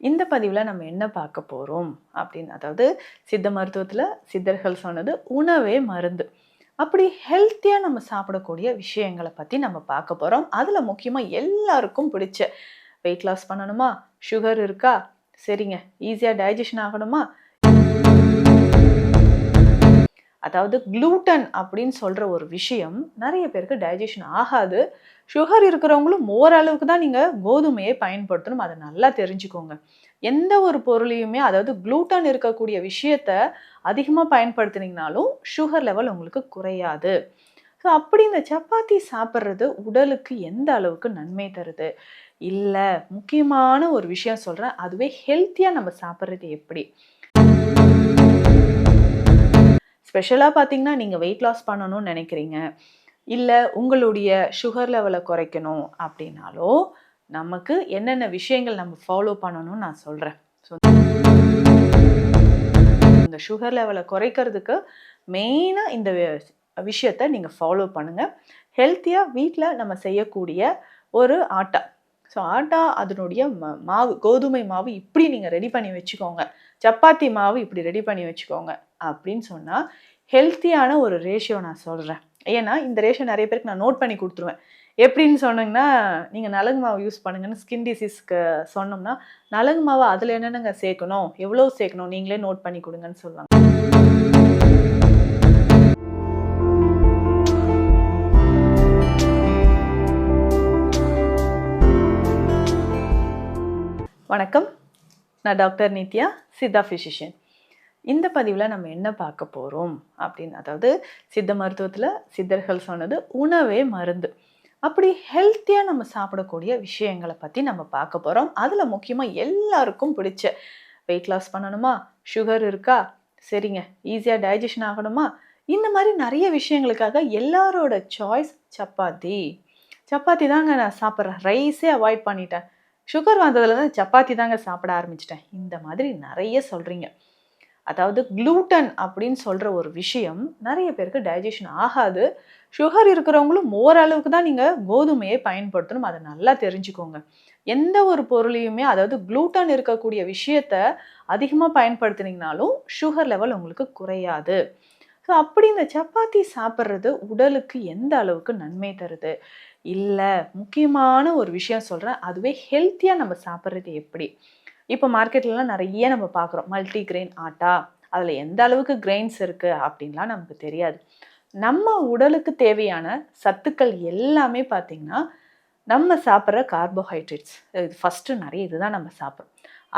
இந்த பதிவுல நம்ம என்ன பார்க்க போறோம் அப்படின்னு, அதாவது சித்த மருத்துவத்துல சித்தர்கள் சொன்னது உணவே மருந்து. அப்படி ஹெல்த்தியா நம்ம சாப்பிடக்கூடிய விஷயங்கள பத்தி நம்ம பார்க்க போறோம். அதுல முக்கியமா எல்லாருக்கும் பிடிச்ச வெயிட் லாஸ் பண்ணணுமா? சுகர் இருக்கா? சரிங்க. ஈஸியா டைஜஷன் ஆகணுமா? அதாவது குளூட்டன் அப்படின்னு சொல்ற ஒரு விஷயம் நிறைய பேருக்கு டைஜஷன் ஆகாது. சுகர் இருக்கிறவங்களும் ஓரளவுக்கு தான் நீங்க கோதுமையை பயன்படுத்தணும். அதை நல்லா தெரிஞ்சுக்கோங்க. எந்த ஒரு பொருளையுமே, அதாவது குளூட்டன் இருக்கக்கூடிய விஷயத்த அதிகமா பயன்படுத்தினீங்கனாலும் சுகர் லெவல் உங்களுக்கு குறையாது. ஸோ அப்படி இந்த சப்பாத்தி சாப்பிட்றது உடலுக்கு எந்த அளவுக்கு நன்மை தருது? இல்ல, முக்கியமான ஒரு விஷயம் சொல்றேன். அதுவே ஹெல்த்தியா நம்ம சாப்பிட்றது எப்படி? ஸ்பெஷலா பார்த்தீங்கன்னா, நீங்க வெயிட் லாஸ் பண்ணணும்னு நினைக்கிறீங்க. இல்ல உங்களுடைய சுகர் லெவல குறைக்கணும் அப்படின்னாலோ, நமக்கு என்னென்ன விஷயங்கள் நம்ம ஃபாலோ பண்ணணும்னு நான் சொல்றேன். ஸோ இந்த சுகர் லெவல குறைக்கிறதுக்கு மெயினா இந்த விஷயத்த நீங்க ஃபாலோ பண்ணுங்க. ஹெல்த்தியா வீட்ல நம்ம செய்யக்கூடிய ஒரு ஆட்டா. ஸோ ஆட்டா அதனுடைய மாவு, கோதுமை மாவு இப்படி நீங்க ரெடி பண்ணி வச்சுக்கோங்க. சப்பாத்தி மாவு இப்படி ரெடி பண்ணி வச்சுக்கோங்க அப்படின்னு சொன்னா, ஹெல்த்தியான ஒரு ரேஷியோ நான் சொல்றேன். ஏன்னா, இந்த ரேஷியோ நெறைய பேருக்கு நான் நோட் பண்ணி குடுத்துருவேன். எப்படின்னு சொன்னீங்கன்னா, நீங்க நலங்கு மாவு யூஸ் பண்ணுங்கன்னு ஸ்கின் டிசீஸ்க்கு சொன்னோம்னா, நலங்கு மாவு அதில என்னென்னங்க சேர்க்கணும்? எவ்வளோ சேர்க்கணும்? நீங்களே நோட் பண்ணி குடுங்கன்னு சொல்லுவாங்க. வணக்கம். நான் டாக்டர் நித்யா, சித்தா பிசிஷியன். இந்த பதிவுல நம்ம என்ன பார்க்க போறோம் அப்படின்னு, அதாவது சித்த மருத்துவத்துல சித்தர்கள் சொன்னது உணவே மருந்து. அப்படி ஹெல்த்தியா நம்ம சாப்பிடக்கூடிய விஷயங்களை பத்தி நம்ம பார்க்க போறோம். அதுல முக்கியமா எல்லாருக்கும் பிடிச்ச வெயிட் லாஸ் பண்ணணுமா? சுகர் இருக்கா? சரிங்க. ஈஸியா டைஜஷன் ஆகணுமா? இந்த மாதிரி நிறைய விஷயங்களுக்காக எல்லாரோட சாய்ஸ் சப்பாத்தி. சப்பாத்தி தாங்க நான் சாப்பிட்றேன். ரைஸே அவாய்ட் பண்ணிட்டேன். சுகர் வந்ததுல தான் சப்பாத்தி தாங்க சாப்பிட ஆரம்பிச்சிட்டேன். இந்த மாதிரி நிறைய சொல்றீங்க. அதாவது குளூட்டன் அப்படின்னு சொல்ற ஒரு விஷயம் நிறைய பேருக்கு டைஜஷன் ஆகாது. சுகர் இருக்கிறவங்களும் ஓரளவுக்கு தான் நீங்க கோதுமையை பயன்படுத்தணும். அதை நல்லா தெரிஞ்சுக்கோங்க. எந்த ஒரு பொருளையுமே, அதாவது குளூட்டன் இருக்கக்கூடிய விஷயத்த அதிகமா பயன்படுத்தினீங்கனாலும் சுகர் லெவல் உங்களுக்கு குறையாது. ஸோ அப்படி இந்த சப்பாத்தி சாப்பிட்றது உடலுக்கு எந்த அளவுக்கு நன்மை தருது? இல்ல, முக்கியமான ஒரு விஷயம் சொல்றேன். அதுவே ஹெல்த்தியா நம்ம சாப்பிட்றது எப்படி? இப்போ மார்க்கெட்லலாம் நிறைய நம்ம பார்க்குறோம். Multi grain atta. அதில எந்த அளவுக்கு கிரெயின்ஸ் இருக்கு அப்படின்லாம் நமக்கு தெரியாது. நம்ம உடலுக்கு தேவையான சத்துக்கள் எல்லாமே பார்த்தீங்கன்னா, நம்ம சாப்பிட்ற கார்போஹைட்ரேட்ஸ். இது ஃபர்ஸ்ட்டு நிறைய இதுதான் நம்ம சாப்பிட்றோம்.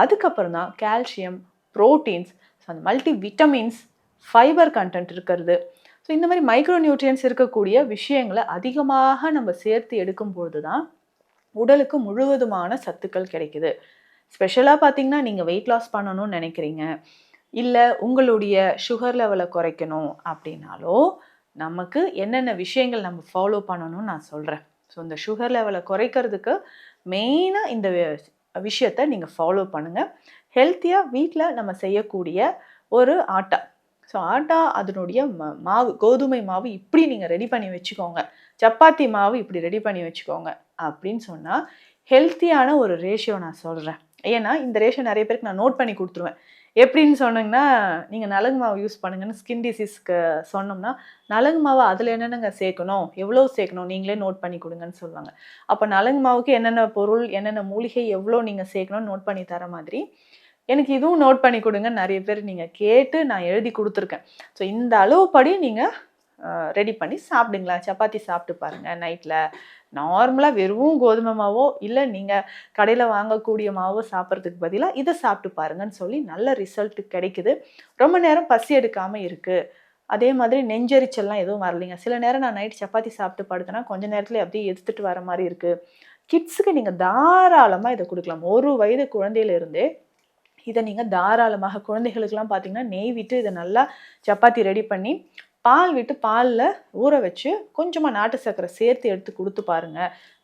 அதுக்கப்புறம் தான் கால்சியம், புரோட்டீன்ஸ், ஸோ அந்த மல்டி விட்டமின்ஸ், ஃபைபர் கன்டென்ட் இருக்கிறது. ஸோ இந்த மாதிரி மைக்ரோ நியூட்ரியன்ஸ் இருக்கக்கூடிய விஷயங்கள அதிகமாக நம்ம சேர்த்து எடுக்கும்பொழுது தான் உடலுக்கு முழுவதுமான சத்துக்கள் கிடைக்குது. ஸ்பெஷலா பார்த்தீங்கன்னா, நீங்க வெயிட் லாஸ் பண்ணணும்னு நினைக்கிறீங்க. இல்ல உங்களுடைய சுகர் லெவல குறைக்கணும் அப்படின்னாலோ, நமக்கு என்னென்ன விஷயங்கள் நம்ம ஃபாலோ பண்ணணும்னு நான் சொல்றேன். ஸோ இந்த சுகர் லெவல குறைக்கிறதுக்கு மெயினா இந்த விஷயத்த நீங்க ஃபாலோ பண்ணுங்க. ஹெல்த்தியா வீட்ல நம்ம செய்யக்கூடிய ஒரு ஆட்டா. ஸோ ஆட்டா அதனுடைய மாவு, கோதுமை மாவு இப்படி நீங்க ரெடி பண்ணி வச்சுக்கோங்க. சப்பாத்தி மாவு இப்படி ரெடி பண்ணி வச்சுக்கோங்க அப்படின்னு சொன்னா, ஹெல்த்தியான ஒரு ரேஷியோ நான் சொல்றேன். ஏன்னா, இந்த ரேஷியோ நிறைய பேருக்கு நான் நோட் பண்ணி குடுத்துருவேன். எப்படின்னு சொன்னீங்கன்னா, நீங்க நலங்கு மாவு யூஸ் பண்ணுங்கன்னு ஸ்கின் டிசீஸ்க்கு சொன்னோம்னா, நலங்கு மாவு அதில என்னென்னங்க சேர்க்கணும்? எவ்வளோ சேர்க்கணும்? நீங்களே நோட் பண்ணி குடுங்கன்னு சொல்லுவாங்க. அப்ப நலங்கு மாவுக்கு என்னென்ன பொருள், என்னென்ன மூலிகை, எவ்வளோ நீங்க சேர்க்கணும்னு நோட் பண்ணி தர மாதிரி, எனக்கு இதுவும் நோட் பண்ணி குடுங்கன்னு நெறைய பேர் நீங்க கேட்டு நான் எழுதி குடுத்துருக்கேன். ஸோ இந்த அளவுப்படி நீங்க ரெடி பண்ணி சாப்பிடுங்களேன். சப்பாத்தி சாப்பிட்டு பாருங்க நைட்ல. நார்மலா வெறும் கோதுமை மாவோ, இல்ல நீங்க கடையில வாங்கக்கூடிய மாவோ சாப்பிட்றதுக்கு பதிலா இத சாப்பிட்டு பாருங்கன்னு சொல்லி நல்ல ரிசல்ட் கிடைக்குது. ரொம்ப நேரம் பசி எடுக்காம இருக்கு. அதே மாதிரி நெஞ்செரிச்சல்லாம் எதுவும் வரலைங்க. சில நேரம் நான் நைட் சப்பாத்தி சாப்பிட்டு படுத்தேன்னா, கொஞ்ச நேரத்திலே அப்படியே எதிர்த்துட்டு வர மாரி இருக்கு. கிட்ஸுக்கு நீங்க தாராளமா இத குடுக்கலாம். 1 வயது குழந்தையில இருந்தே இத நீங்க தாராளமாக, குழந்தைகளுக்கெல்லாம் பார்த்தீங்கன்னா, நெய் விட்டு இத நல்லா சப்பாத்தி ரெடி பண்ணி, பால் விட்டு பால்ல ஊற வச்சு, கொஞ்சமா நாட்டு சர்க்கரை சேர்த்து எடுத்து குடுத்து பாருங்க.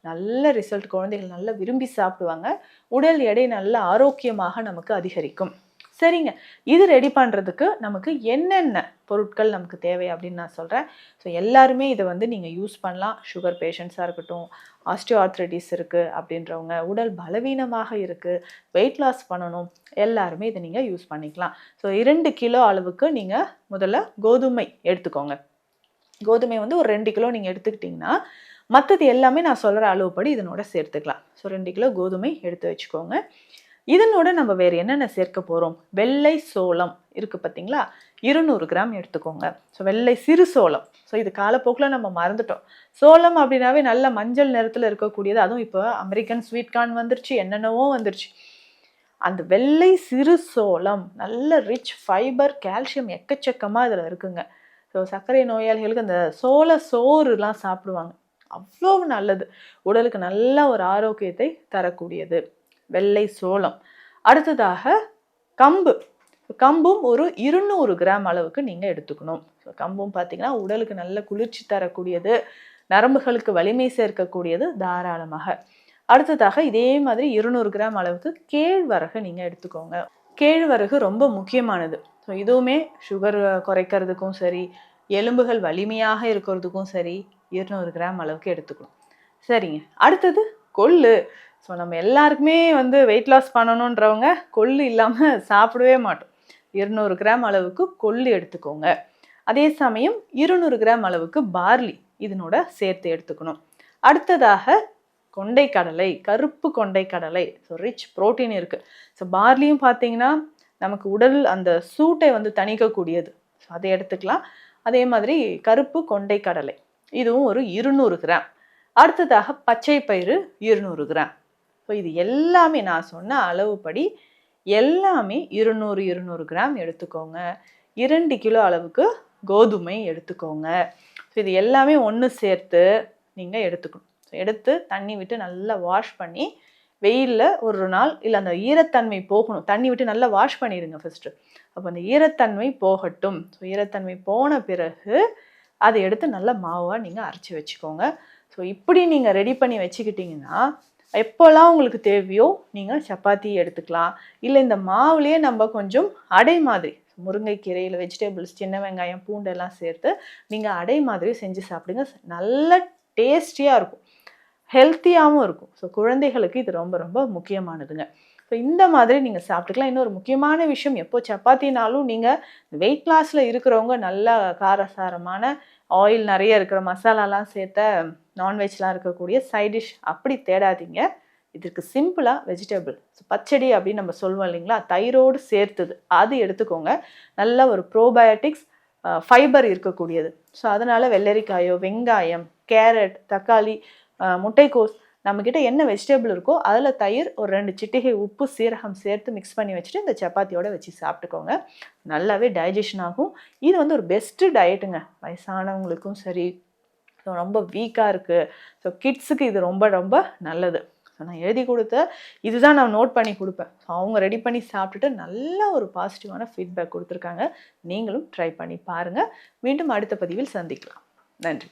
நல்ல ரிசல்ட். குழந்தைகள் நல்லா விரும்பி சாப்பிடுவாங்க. உடல் எடை நல்ல ஆரோக்கியமாக நமக்கு அதிகரிக்கும். சரிங்க, இது ரெடி பண்ணுறதுக்கு நமக்கு என்னென்ன பொருட்கள் நமக்கு தேவை அப்படின்னு நான் சொல்கிறேன். ஸோ எல்லாருமே இதை வந்து நீங்கள் யூஸ் பண்ணலாம். சுகர் பேஷண்ட்ஸாக இருக்கட்டும், ஆஸ்டியோஆர்த்ரைட்டிஸ் இருக்குது அப்படின்றவங்க, உடல் பலவீனமாக இருக்குது, வெயிட் லாஸ் பண்ணணும், எல்லாருமே இதை நீங்கள் யூஸ் பண்ணிக்கலாம். ஸோ 2 கிலோ அளவுக்கு நீங்கள் முதல்ல கோதுமை எடுத்துக்கோங்க. கோதுமை வந்து ஒரு 2 கிலோ நீங்கள் எடுத்துக்கிட்டிங்கன்னா மற்றது எல்லாமே நான் சொல்கிற அளவுப்படி இதனோட சேர்த்துக்கலாம். ஸோ 2 கிலோ கோதுமை எடுத்து வச்சுக்கோங்க. இதனோட நம்ம வேறு என்னென்ன சேர்க்க போகிறோம்? வெள்ளை சோளம் இருக்குது பார்த்தீங்களா, 200 கிராம் எடுத்துக்கோங்க. ஸோ வெள்ளை சிறு சோளம். ஸோ இது காலப்போக்கில் நம்ம மறந்துட்டோம். சோளம் அப்படின்னாவே நல்ல மஞ்சள் நிறத்தில் இருக்கக்கூடியது. அதுவும் இப்போ அமெரிக்கன் ஸ்வீட் கார்ன் வந்துருச்சு, என்னென்னவோ வந்துருச்சு. அந்த வெள்ளை சிறு சோளம் நல்ல ரிச் ஃபைபர், கால்சியம் எக்கச்சக்கமாக இதில் இருக்குங்க. ஸோ சர்க்கரை நோயாளிகளுக்கு அந்த சோள சோறுலாம் சாப்பிடுவாங்க, அவ்வளோ நல்லது, உடலுக்கு நல்ல ஒரு ஆரோக்கியத்தை தரக்கூடியது வெள்ளை சோளம். அடுத்ததாக கம்பு. கம்பும் ஒரு 200 கிராம் அளவுக்கு நீங்கள் எடுத்துக்கணும். ஸோ கம்பும் பார்த்தீங்கன்னா உடலுக்கு நல்ல குளிர்ச்சி தரக்கூடியது, நரம்புகளுக்கு வலிமை சேர்க்கக்கூடியது தாராளமாக. அடுத்ததாக இதே மாதிரி 200 கிராம் அளவுக்கு கேழ்வரகு நீங்கள் எடுத்துக்கோங்க. கேழ்வரகு ரொம்ப முக்கியமானது. ஸோ இதுவுமே சுகர் குறைக்கிறதுக்கும் சரி, எலும்புகள் வலிமையாக இருக்கிறதுக்கும் சரி 200 கிராம் அளவுக்கு எடுத்துக்கணும். சரிங்க, அடுத்தது கொள்ளு. ஸோ நம்ம எல்லாருக்குமே வந்து வெயிட் லாஸ் பண்ணணுன்றவங்க கொள்ளு இல்லாமல் சாப்பிடவே மாட்டோம். 200 கிராம் அளவுக்கு கொள்ளு எடுத்துக்கோங்க. அதே சமயம் 200 கிராம் அளவுக்கு பார்லி இதனோட சேர்த்து எடுத்துக்கணும். அடுத்ததாக கொண்டைக்கடலை, கருப்பு கொண்டைக்கடலை. ஸோ ரிச் ப்ரோட்டீன் இருக்குது. ஸோ பார்லியும் பார்த்தீங்கன்னா நமக்கு உடல் அந்த சூட்டை வந்து தணிக்கக்கூடியது. ஸோ அதை எடுத்துக்கலாம். அதே மாதிரி கருப்பு கொண்டைக்கடலை இதுவும் ஒரு 200 கிராம். அடுத்ததாக பச்சை பயிறு 200 கிராம். ஸோ இது எல்லாமே நான் சொன்ன அளவுப்படி எல்லாமே 200 கிராம் எடுத்துக்கோங்க. 2 கிலோ அளவுக்கு கோதுமை எடுத்துக்கோங்க. ஸோ இது எல்லாமே ஒன்று சேர்த்து நீங்கள் எடுத்துக்கணும். ஸோ எடுத்து தண்ணி விட்டு நல்லா வாஷ் பண்ணி வெயிலில் ஒரு நாள், இல்லை அந்த ஈரத்தன்மை போகணும், தண்ணி விட்டு நல்லா வாஷ் பண்ணிடுங்க ஃபஸ்ட்டு. அப்போ அந்த ஈரத்தன்மை போகட்டும். ஸோ ஈரத்தன்மை போன பிறகு அதை எடுத்து நல்லா மாவாக நீங்கள் அரைச்சி வச்சுக்கோங்க. ஸோ இப்படி நீங்கள் ரெடி பண்ணி வச்சுக்கிட்டிங்கன்னா எப்போல்லாம் உங்களுக்கு தேவையோ நீங்கள் சப்பாத்தி எடுத்துக்கலாம். இல்லை இந்த மாவுலேயே நம்ம கொஞ்சம் அடை மாதிரி முருங்கைக்கீரையில் வெஜிடபிள்ஸ், சின்ன வெங்காயம், பூண்டெல்லாம் சேர்த்து நீங்கள் அடை மாதிரி செஞ்சு சாப்பிடுங்க. நல்ல டேஸ்டியாக இருக்கும், ஹெல்த்தியாகவும் இருக்கும். ஸோ குழந்தைகளுக்கு இது ரொம்ப ரொம்ப முக்கியமானதுங்க. ஸோ இந்த மாதிரி நீங்கள் சாப்பிட்டுக்கலாம். இன்னொரு முக்கியமான விஷயம், எப்போ சப்பாத்தினாலும் நீங்கள் வெயிட் லாஸில் இருக்கிறவங்க நல்லா காரசாரமான ஆயில் நிறைய இருக்கிற மசாலாலாம் சேர்த்த நான்வெஜ்லாம் இருக்கக்கூடிய சைட் டிஷ் அப்படி தேடாதீங்க. இதுக்கு சிம்பிளாக வெஜிடபிள் பச்சடி அப்படின்னு நம்ம சொல்லுவோம் இல்லைங்களா, தயிரோடு சேர்த்துது, அது எடுத்துக்கோங்க. நல்ல ஒரு ப்ரோபயோட்டிக்ஸ் ஃபைபர் இருக்கக்கூடியது. ஸோ அதனால் வெள்ளரிக்காயோ, வெங்காயம், கேரட், தக்காளி, முட்டைக்கோஸ், நம்மக்கிட்ட என்ன வெஜிடபிள் இருக்கோ அதில் தயிர், ஒரு 2 சிட்டிகை உப்பு, சீரகம் சேர்த்து மிக்ஸ் பண்ணி வச்சுட்டு இந்த சப்பாத்தியோடு வச்சு சாப்பிட்டுக்கோங்க. நல்லாவே டைஜஷன் ஆகும். இது வந்து ஒரு பெஸ்ட்டு டயட்டுங்க, வயசானவங்களுக்கும் சரி, ஸோ ரொம்ப வீக்காக இருக்குது, ஸோ கிட்ஸுக்கு இது ரொம்ப ரொம்ப நல்லது. ஸோ நான் எழுதி கொடுத்த இதுதான் நான் நோட் பண்ணி கொடுப்பேன். ஸோ அவங்க ரெடி பண்ணி சாப்பிட்டுட்டு நல்ல ஒரு பாசிட்டிவான ஃபீட்பேக் கொடுத்துருக்காங்க. நீங்களும் ட்ரை பண்ணி பாருங்கள். மீண்டும் அடுத்த பதிவில் சந்திக்கலாம். நன்றி.